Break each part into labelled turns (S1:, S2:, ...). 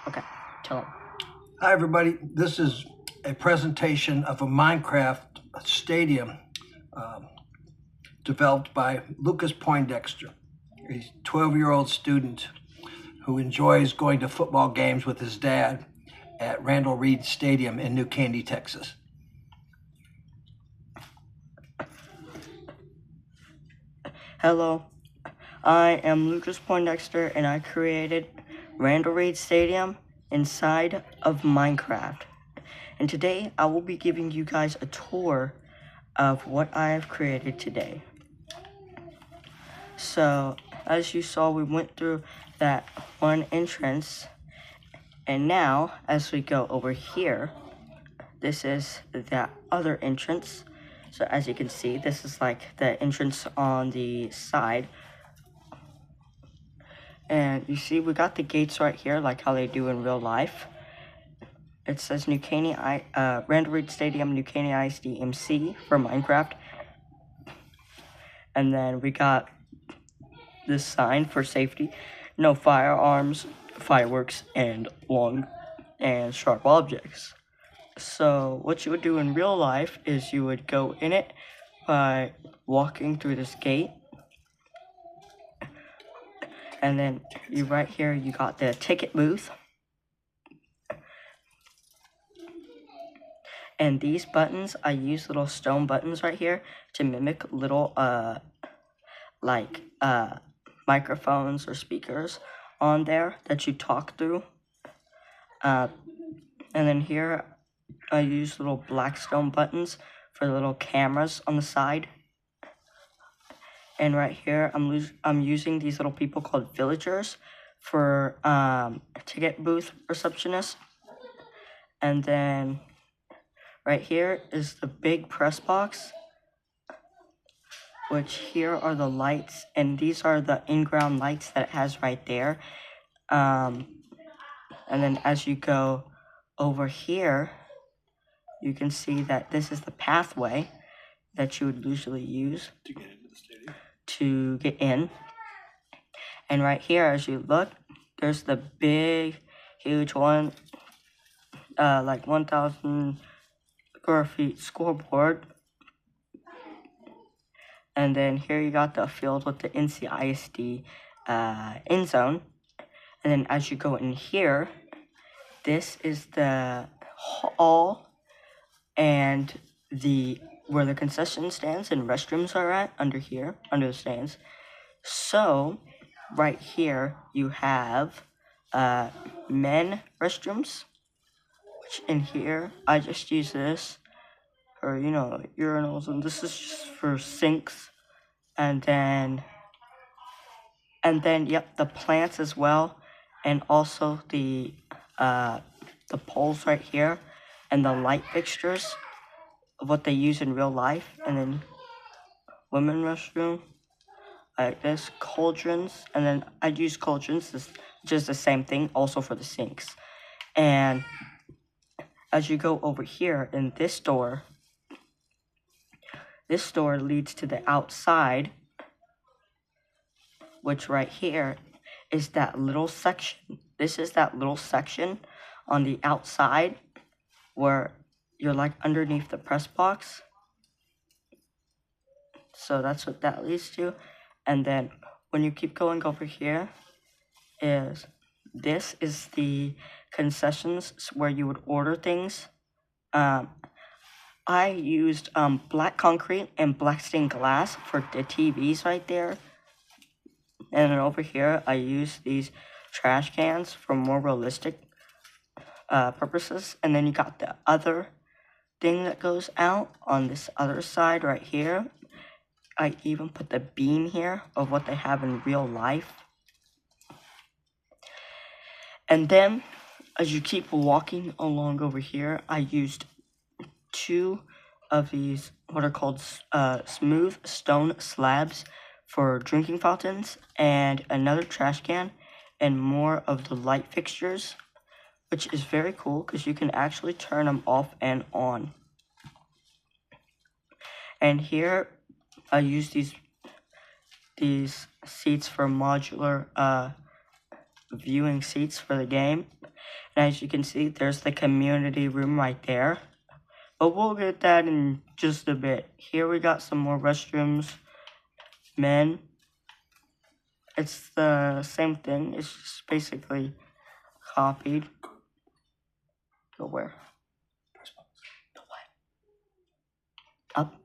S1: Okay, tell them.
S2: Hi everybody, this is a presentation of a Minecraft stadium developed by Lucas Poindexter, a 12-year-old student who enjoys going to football games with his dad at Randall Reed Stadium in New Caney, Texas.
S1: Hello, I am Lucas Poindexter and I created Randall Reed Stadium inside of Minecraft. And today I will be giving you guys a tour of what I have created today. So, as you saw, we went through that one entrance, and now, as we go over here, this is that other entrance. So as you can see, this is like the entrance on the side. And you see, we got the gates right here, like how they do in real life. It says Randall Reed Stadium, New Caney ISD-MC for Minecraft. And then we got this sign for safety: no firearms, fireworks, and long and sharp objects. So what you would do in real life is you would go in it by walking through this gate. And then right here, you got the ticket booth. And these buttons, I use little stone buttons right here to mimic little, microphones or speakers on there that you talk through. And then here, I use little black stone buttons for the little cameras on the side. And right here, I'm using these little people called villagers for ticket booth receptionists. And then right here is the big press box, which here are the lights, and these are the in-ground lights that it has right there. And then as you go over here, you can see that this is the pathway that you would usually use
S2: To get into the stadium.
S1: To get in. And right here, as you look, there's the big, huge one, like 1,000 square feet scoreboard. And then here you got the field with the Caney ISD end zone. And then as you go in here, this is the hall and where the concession stands and restrooms are at, under here, under the stands. So right here you have men restrooms, which in here I just use this for, urinals, and this is just for sinks. And then yep, the plants as well, and also the poles right here, and the light fixtures of what they use in real life. And then women restroom, like this, cauldrons, and then I'd use cauldrons, which is the same thing, also for the sinks. And as you go over here in this door leads to the outside, which right here is that little section. This is that little section on the outside where you're like underneath the press box. So that's what that leads to. And then when you keep going over here, this is the concessions where you would order things. I used black concrete and black stained glass for the TVs right there. And then over here, I use these trash cans for more realistic purposes. And then you got the other thing that goes out on this other side right here. I even put the beam here of what they have in real life. And then, as you keep walking along over here, I used 2 of these, what are called smooth stone slabs for drinking fountains, and another trash can, and more of the light fixtures, which is very cool because you can actually turn them off and on. And here, I use these seats for modular viewing seats for the game. And as you can see, there's the community room right there. But we'll get that in just a bit. Here we got some more restrooms. Men. It's the same thing. It's just basically copied. Go where? The what? Up.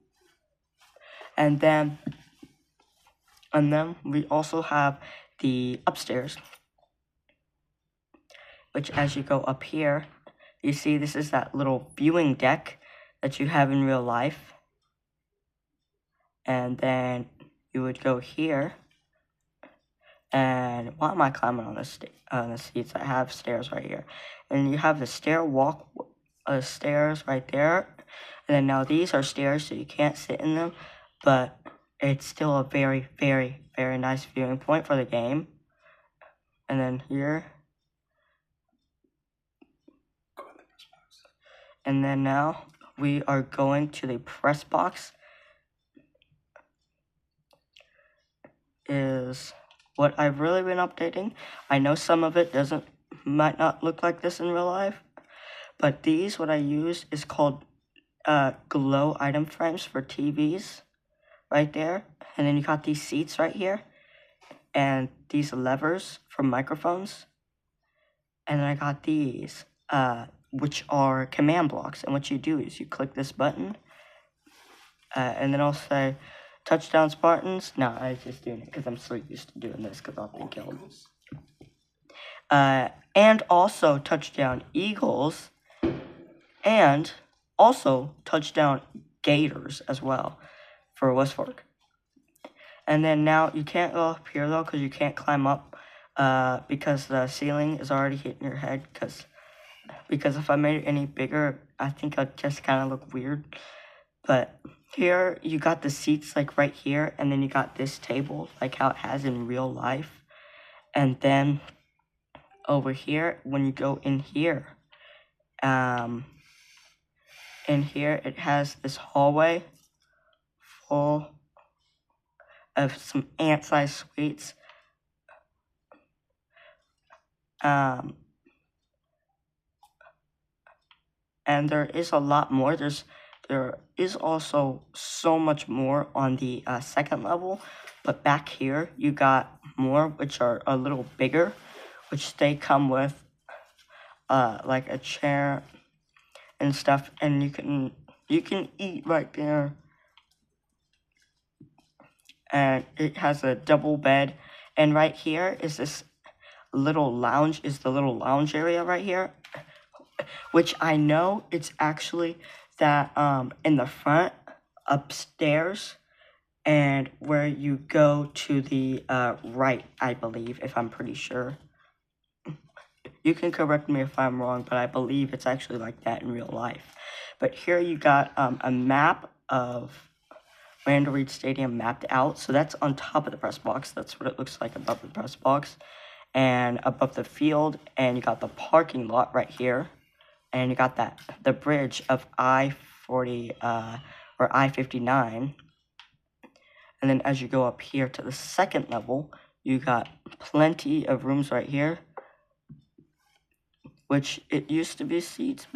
S1: And then we also have the upstairs, which as you go up here, you see this is that little viewing deck that you have in real life. And then you would go here. And why am I climbing on the seats? I have stairs right here. And you have the stairs right there. And then now these are stairs, so you can't sit in them. But it's still a very, very, very nice viewing point for the game. And then here. And then now we are going to the press box. Is what I've really been updating. I know some of it might not look like this in real life, but what I use is called glow item frames for TVs right there. And then you got these seats right here and these levers for microphones. And then I got these, which are command blocks. And what you do is you click this button, and then I'll say, touchdown Spartans. No, I was just doing it because I'm so used to doing this because I've been killed. And also touchdown Eagles, and also touchdown Gators as well for West Fork. And then now you can't go up here though because you can't climb up because the ceiling is already hitting your head. Because if I made it any bigger, I think I'd just kind of look weird. But here you got the seats like right here, and then you got this table like how it has in real life. And then over here, when you go in here it has this hallway full of some ant-sized suites. And there is a lot more. There is also so much more on the second level, but back here you got more which are a little bigger, which they come with like a chair and stuff, and you can eat right there. And it has a double bed, and right here is this little lounge, the little lounge area right here, which I know it's actually that in the front upstairs, and where you go to the right, I believe, if I'm pretty sure. You can correct me if I'm wrong, but I believe it's actually like that in real life. But here you got a map of Randall Reed Stadium mapped out. So that's on top of the press box. That's what it looks like above the press box. And above the field, and you got the parking lot right here. And you got the bridge of I-40 or I-59. And then as you go up here to the second level, you got plenty of rooms right here, which it used to be seats.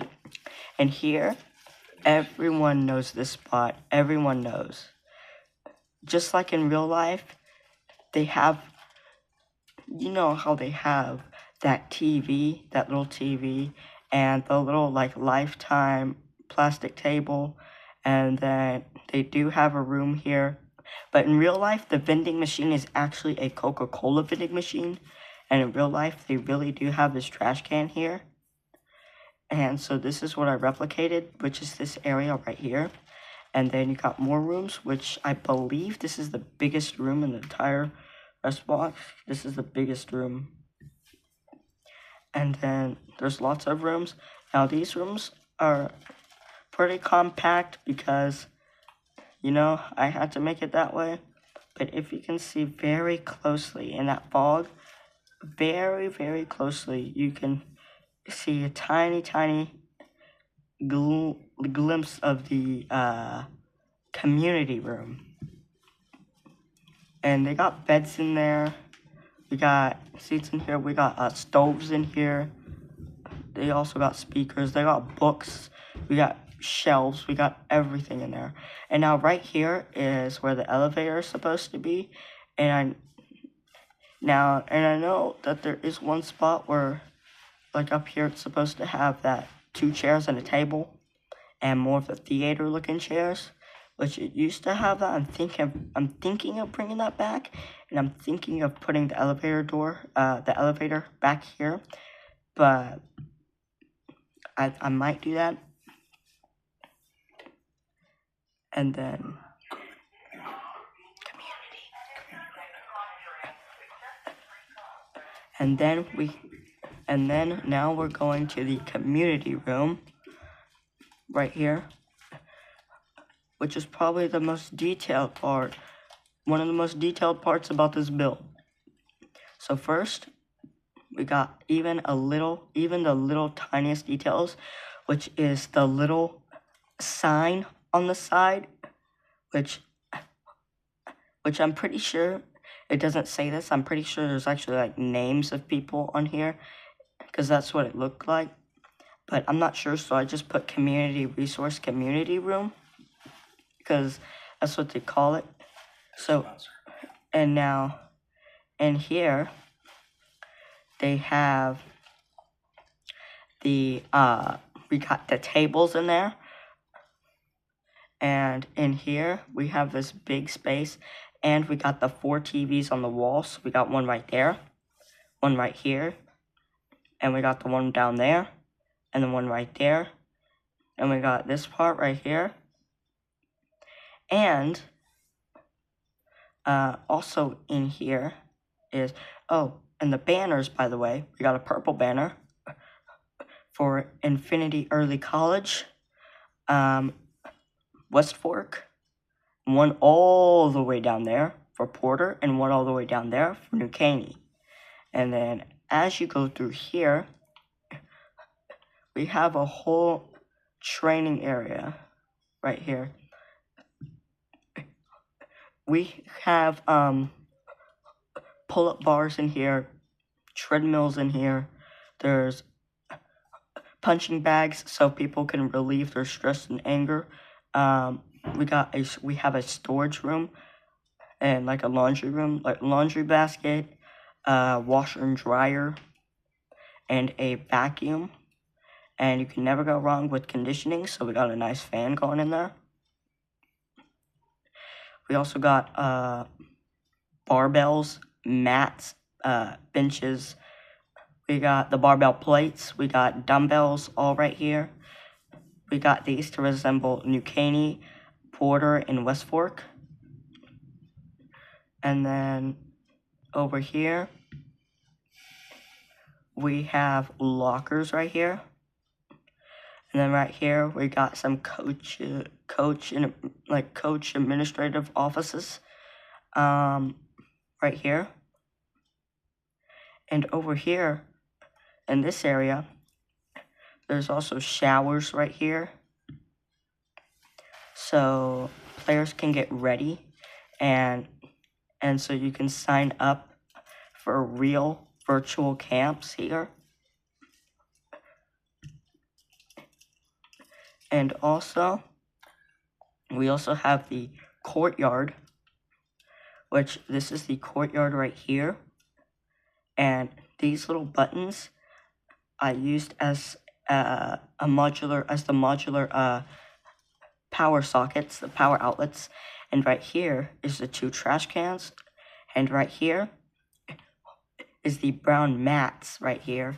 S1: And here, everyone knows this spot. Everyone knows. Just like in real life, they have, you know how they have that TV, that little TV, and the little like Lifetime plastic table, and then they do have a room here. But in real life, the vending machine is actually a Coca-Cola vending machine, and in real life, they really do have this trash can here. And so this is what I replicated, which is this area right here. And then you got more rooms, which I believe this is the biggest room in the entire press box. This is the biggest room. And then there's lots of rooms. Now these rooms are pretty compact because, you know, I had to make it that way. But if you can see very closely in that fog, very, very closely, you can see a tiny, tiny glimpse of the community room. And they got beds in there. We got seats in here. We got stoves in here. they also got speakers, they got books, we got shelves, we got everything in there. And now right here is where the elevator is supposed to be. And I know that there is one spot where, like up here, it's supposed to have that 2 chairs and a table and more of the theater looking chairs, which it used to have that. I'm thinking of bringing that back, and I'm thinking of putting the elevator back here, but I might do that. And then now we're going to the community room right here, which is probably the most detailed part, one of the most detailed parts about this build. So first, we got even the little tiniest details, which is the little sign on the side, which I'm pretty sure it doesn't say this. I'm pretty sure there's actually like names of people on here, because that's what it looked like. But I'm not sure, so I just put community resource community room, because that's what they call it. So, and now in here they have we got the tables in there, and in here we have this big space, and we got the 4 TVs on the wall. So we got one right there, one right here, and we got the one down there, and the one right there, and we got this part right here. And also in here is, and the banners, by the way, we got a purple banner for Infinity Early College, West Fork, one all the way down there for Porter, and one all the way down there for New Caney. And then as you go through here, we have a whole training area right here. We have pull-up bars in here, treadmills in here. There's punching bags so people can relieve their stress and anger. We have a storage room and like a laundry room, like laundry basket, washer and dryer, and a vacuum. And you can never go wrong with conditioning, so we got a nice fan going in there. We also got barbells, mats, benches. We got the barbell plates. We got dumbbells all right here. We got these to resemble New Caney, Porter, and West Fork. And then over here, we have lockers right here. And then right here, we got some coach administrative offices, right here. And over here, in this area, there's also showers right here. So players can get ready, and so you can sign up for real virtual camps here. And also, we also have the courtyard, which this is the courtyard right here. And these little buttons I used as the modular power sockets, the power outlets. And right here is the 2 trash cans. And right here is the brown mats right here.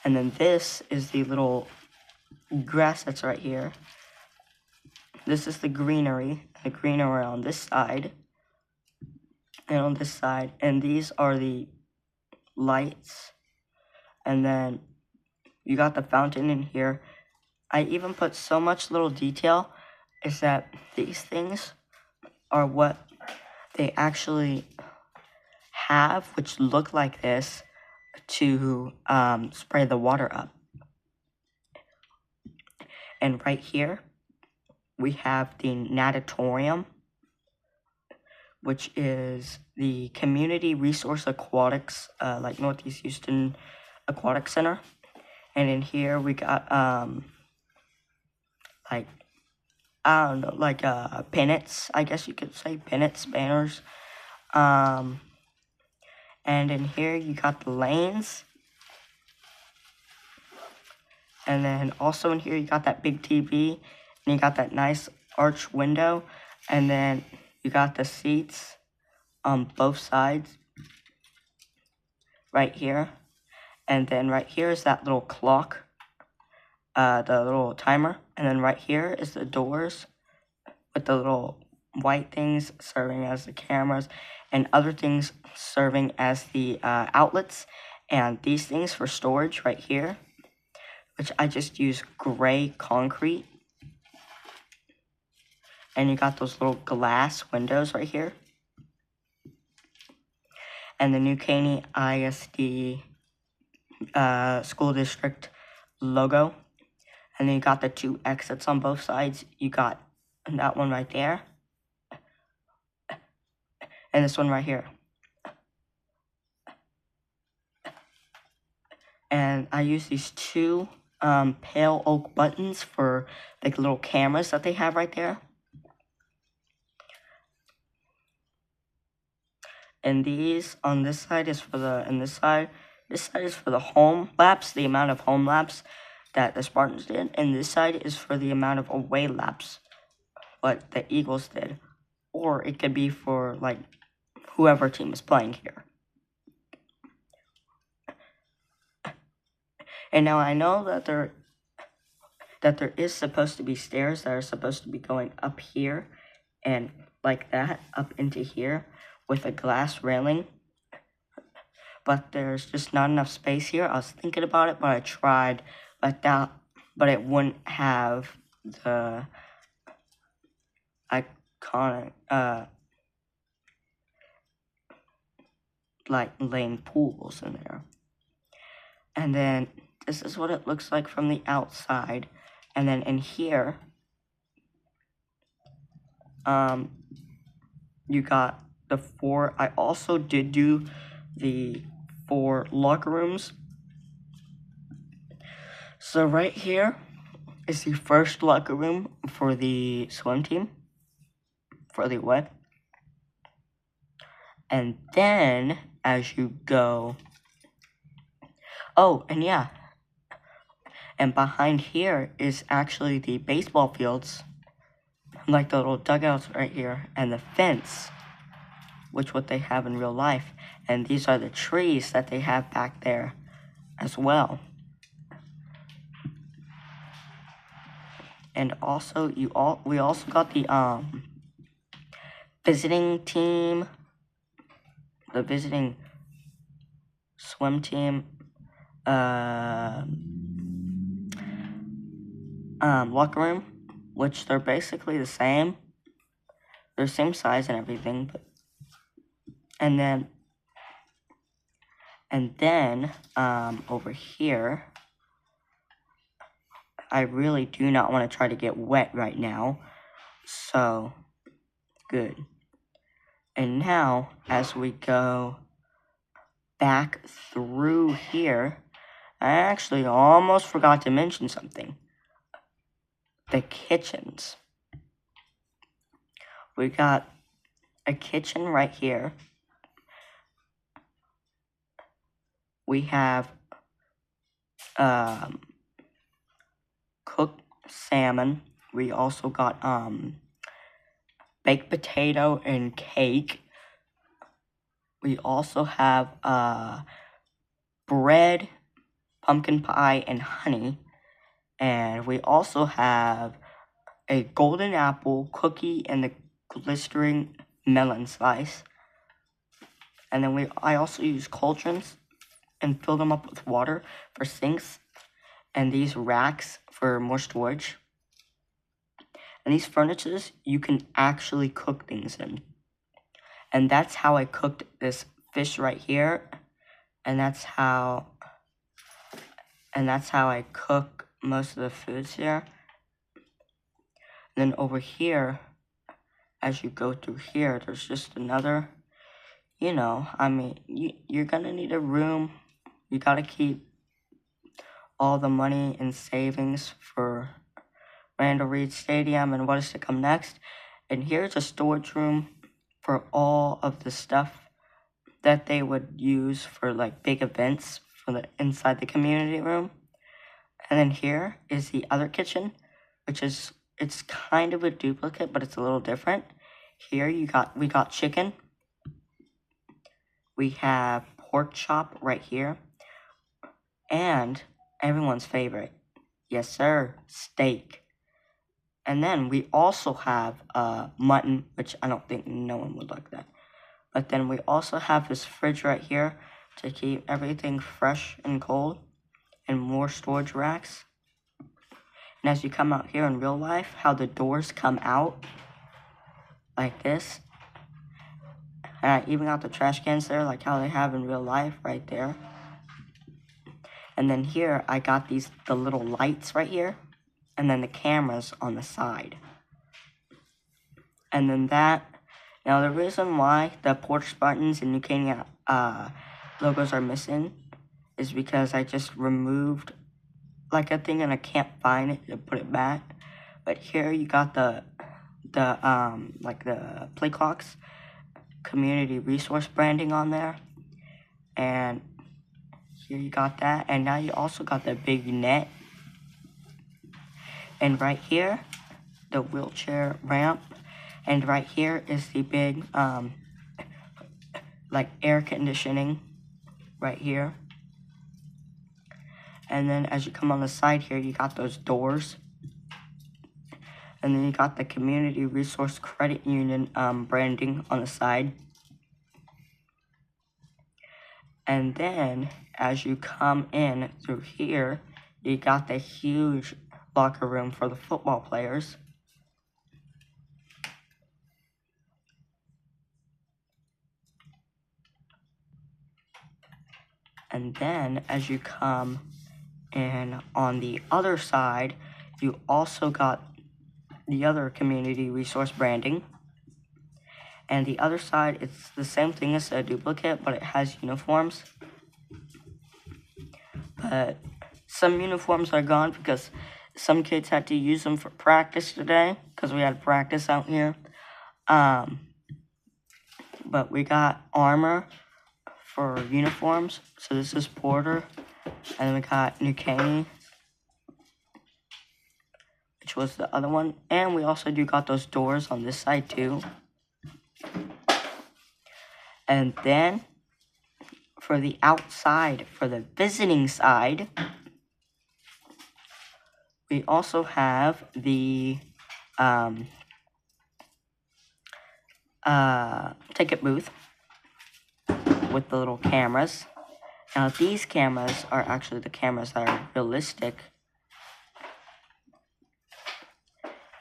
S1: And then this is the little grass that's right here. This is the greenery on this side and on this side, and these are the lights. And then you got the fountain in here. I even put so much little detail, is that these things are what they actually have, which look like this, to spray the water up. And right here, we have the natatorium, which is the Community Resource Aquatics, like Northeast Houston Aquatic Center. And in here we got like, I don't know, like pennants, I guess you could say, pennants, banners. And in here you got the lanes. And then also in here you got that big TV, and you got that nice arch window, and then you got the seats on both sides right here. And then right here is that little clock, the little timer. And then right here is the doors with the little white things serving as the cameras, and other things serving as the outlets. And these things for storage right here, which I just use gray concrete. And you got those little glass windows right here. And the new Caney ISD school district logo. And then you got the 2 exits on both sides. You got that one right there. And this one right here. And I use these 2 pale oak buttons for like little cameras that they have right there. And these on this side is for the, and this side is for the home laps, the amount of home laps that the Spartans did. And this side is for the amount of away laps, what the Eagles did. Or it could be for like whoever team is playing here. And now I know that there is supposed to be stairs that are supposed to be going up here and like that up into here with a glass railing, but there's just not enough space here. I was thinking about it, but I tried like that, but it wouldn't have the iconic like lane pools in there. And then this is what it looks like from the outside. And then in here, you got the 4. I also did do the 4 locker rooms. So right here is the first locker room for the swim team, for the away. And then as you go, oh, and yeah, and behind here is actually the baseball fields, like the little dugouts right here, and the fence, which what they have in real life. And these are the trees that they have back there as well. And also we also got the visiting team, the visiting swim team locker room, which they're basically the same. They're the same size and everything, but and then over here, I really do not want to try to get wet right now, so good. And now as we go back through here, I actually almost forgot to mention something. The kitchens. We got a kitchen right here. We have cooked salmon. We also got baked potato and cake. We also have bread, pumpkin pie, and honey. And we also have a golden apple cookie and the glistering melon slice. And then I also use cauldrons and fill them up with water for sinks, and these racks for more storage. And these furnitures you can actually cook things in. And that's how I cooked this fish right here. And that's how I cook most of the foods here. And then over here, as you go through here, there's just another, you know, I mean, you're gonna need a room. You gotta keep all the money and savings for Randall Reed Stadium and what is to come next. And here's a storage room for all of the stuff that they would use for like big events for the inside the community room. And then here is the other kitchen, which is, it's kind of a duplicate, but it's a little different. Here we got chicken. We have pork chop right here. And everyone's favorite, yes sir, steak. And then we also have mutton, which I don't think no one would like that. But then we also have this fridge right here to keep everything fresh and cold, and more storage racks. And as you come out here in real life, how the doors come out like this. And I even got the trash cans there, like how they have in real life right there. And then here I got the little lights right here, and then the cameras on the side. And then now the reason why the porch buttons and New Caney logos are missing is because I just removed like a thing and I can't find it to put it back. But here you got the play clocks, community resource branding on there, and here you got that, and now you also got the big net, and right here the wheelchair ramp, and right here is the big like air conditioning right here. And then as you come on the side here, you got those doors, and then you got the community resource credit union branding on the side. And then as you come in through here, you got the huge locker room for the football players. And then as you come in on the other side, you also got the other community resource branding. And the other side, it's the same thing as a duplicate, but it has uniforms. But some uniforms are gone because some kids had to use them for practice today, because we had practice out here. But we got armor for uniforms. So this is Porter. And then we got New Caney, which was the other one. And we also got those doors on this side too. And then for the outside, for the visiting side, we also have the ticket booth with the little cameras. Now these cameras are actually the cameras that are realistic.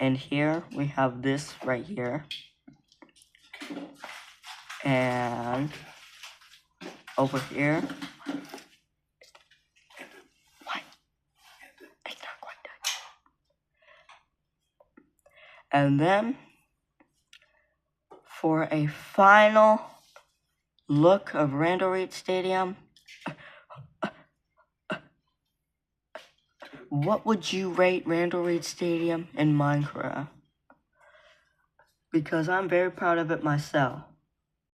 S1: And here we have this right here. And over here, what? It's not quite done. And then for a final look of Randall Reed Stadium, what would you rate Randall Reed Stadium in Minecraft? Because I'm very proud of it myself.